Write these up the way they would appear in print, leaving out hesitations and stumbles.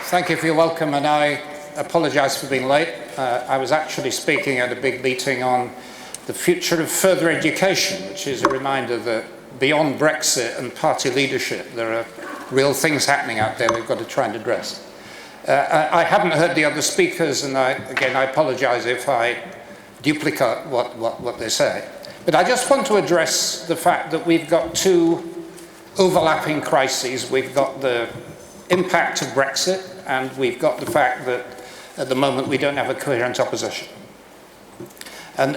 Thank you for your welcome, and I apologise for being late. I was actually speaking at a big meeting on the future of further education, which is a reminder that beyond Brexit and party leadership, there are real things happening out there we've got to try and address. I haven't heard the other speakers, and I apologise if I duplicate what they say. But I just want to address the fact that we've got two overlapping crises. We've got the impact of Brexit, and we've got the fact that at the moment we don't have a coherent opposition. And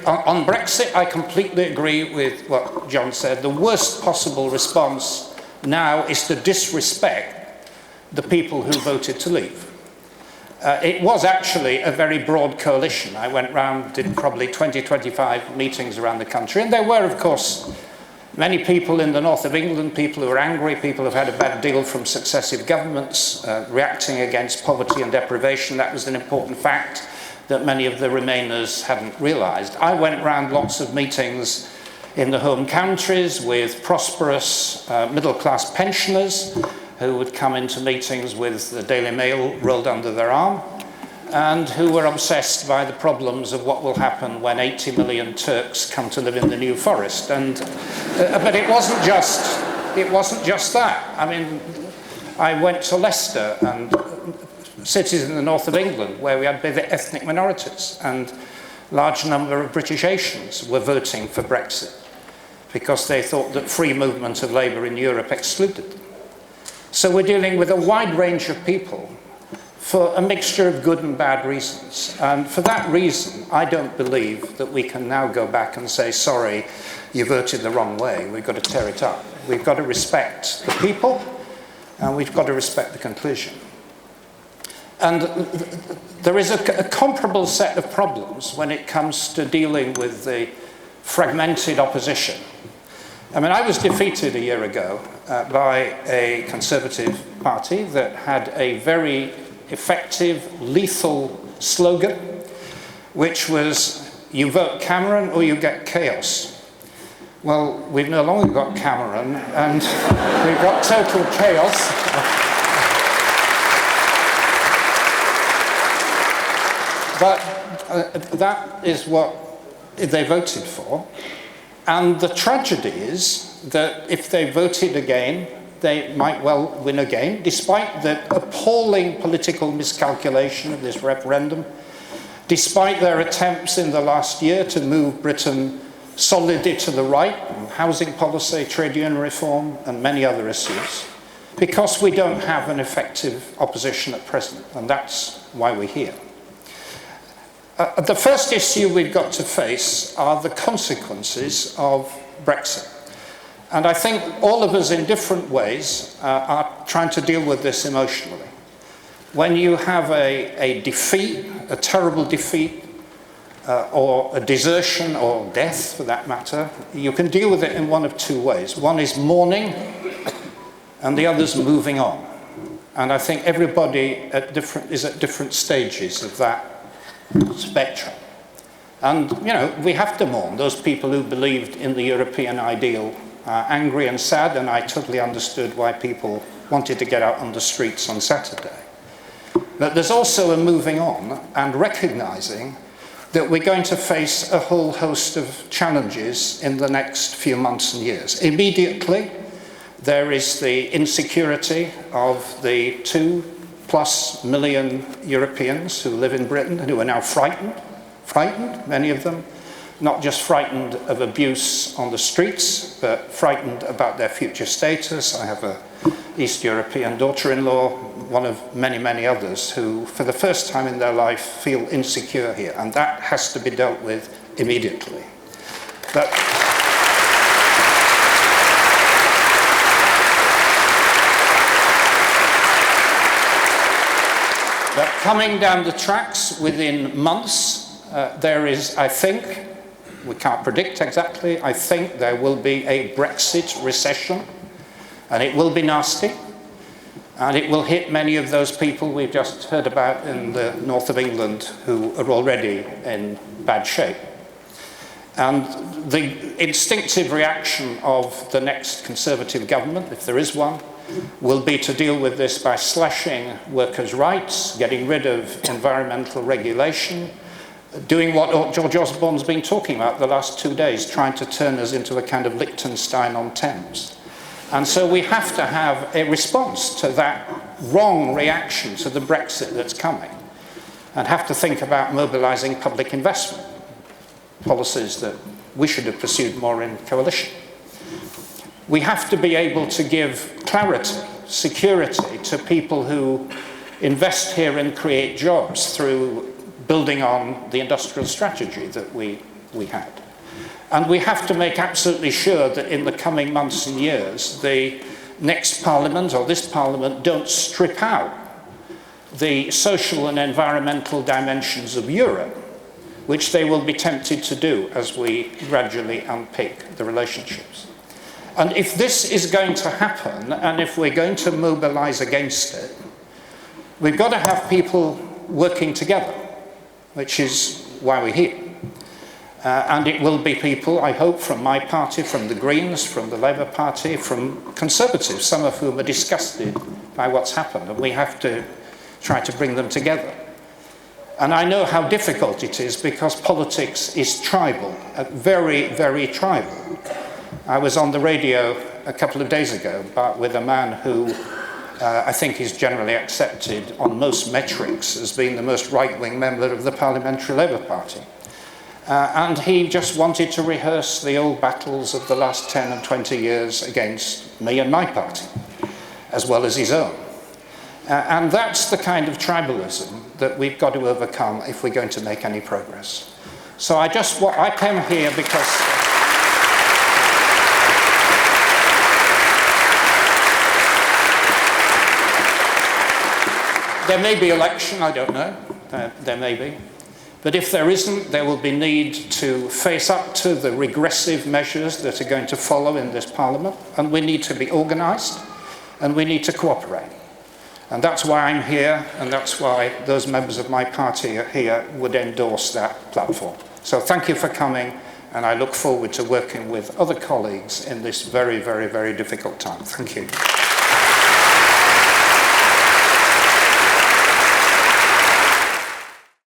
on Brexit, I completely agree with what John said. The worst possible response now is to disrespect the people who voted to leave. It was actually a very broad coalition. I went round, did probably 20, 25 meetings around the country, and there were, of course, many people in the north of England, people who are angry, people who have had a bad deal from successive governments, reacting against poverty and deprivation. That was an important fact that many of the Remainers hadn't realised. I went round lots of meetings in the home countries with prosperous middle-class pensioners who would come into meetings with the Daily Mail rolled under their arm, and who were obsessed by the problems of what will happen when 80 million Turks come to live in the New Forest. But it wasn't just that. I mean, I went to Leicester and cities in the north of England where we had big ethnic minorities, and a large number of British Asians were voting for Brexit because they thought that free movement of labour in Europe excluded them. So we're dealing with a wide range of people for a mixture of good and bad reasons. And for that reason, I don't believe that we can now go back and say, sorry, you voted the wrong way. We've got to tear it up. We've got to respect the people, and we've got to respect the conclusion. And there is a comparable set of problems when it comes to dealing with the fragmented opposition. I mean, I was defeated a year ago by a Conservative party that had a very effective, lethal slogan, which was, you vote Cameron or you get chaos. Well, we've no longer got Cameron, and we've got total chaos. But that is what they voted for. And the tragedy is that if they voted again, they might well win again, despite the appalling political miscalculation of this referendum, despite their attempts in the last year to move Britain solidly to the right on housing policy, trade union reform, and many other issues, because we don't have an effective opposition at present, and that's why we're here. The first issue we've got to face are the consequences of Brexit. And I think all of us in different ways are trying to deal with this emotionally. When you have a defeat, a terrible defeat, or a desertion or death for that matter, you can deal with it in one of two ways. One is mourning, and the other is moving on. And I think everybody is at different stages of that spectrum. And, you know, we have to mourn those people who believed in the European ideal, angry and sad, and I totally understood why people wanted to get out on the streets on Saturday. But there's also a moving on and recognising that we're going to face a whole host of challenges in the next few months and years. Immediately, there is the insecurity of the 2+ million Europeans who live in Britain and who are now frightened, many of them, not just frightened of abuse on the streets, but frightened about their future status. I have an East European daughter-in-law, one of many, many others, who for the first time in their life feel insecure here, and that has to be dealt with immediately. But coming down the tracks within months, there is, I think, we can't predict exactly, I think there will be a Brexit recession, and it will be nasty, and it will hit many of those people we've just heard about in the north of England who are already in bad shape. And the instinctive reaction of the next Conservative government, if there is one, will be to deal with this by slashing workers' rights, getting rid of environmental regulation, doing what George Osborne's been talking about the last 2 days, trying to turn us into a kind of Liechtenstein-on-Thames. And so we have to have a response to that wrong reaction to the Brexit that's coming, and have to think about mobilising public investment, policies that we should have pursued more in coalition. We have to be able to give clarity, security to people who invest here and create jobs through building on the industrial strategy that we had. And we have to make absolutely sure that in the coming months and years, the next Parliament or this Parliament don't strip out the social and environmental dimensions of Europe, which they will be tempted to do as we gradually unpick the relationships. And if this is going to happen, and if we're going to mobilise against it, we've got to have people working together, which is why we're here. And it will be people, I hope, from my party, from the Greens, from the Labour Party, from Conservatives, some of whom are disgusted by what's happened, and we have to try to bring them together. And I know how difficult it is because politics is tribal, very, very tribal. I was on the radio a couple of days ago with a man who I think is generally accepted on most metrics as being the most right-wing member of the Parliamentary Labour Party. And he just wanted to rehearse the old battles of the last 10 and 20 years against me and my party, as well as his own. And that's the kind of tribalism that we've got to overcome if we're going to make any progress. So I came here because there may be election, I don't know, there may be. But if there isn't, there will be need to face up to the regressive measures that are going to follow in this Parliament, and we need to be organised, and we need to cooperate. And that's why I'm here, and that's why those members of my party here would endorse that platform. So thank you for coming, and I look forward to working with other colleagues in this very, very, very difficult time. Thank you.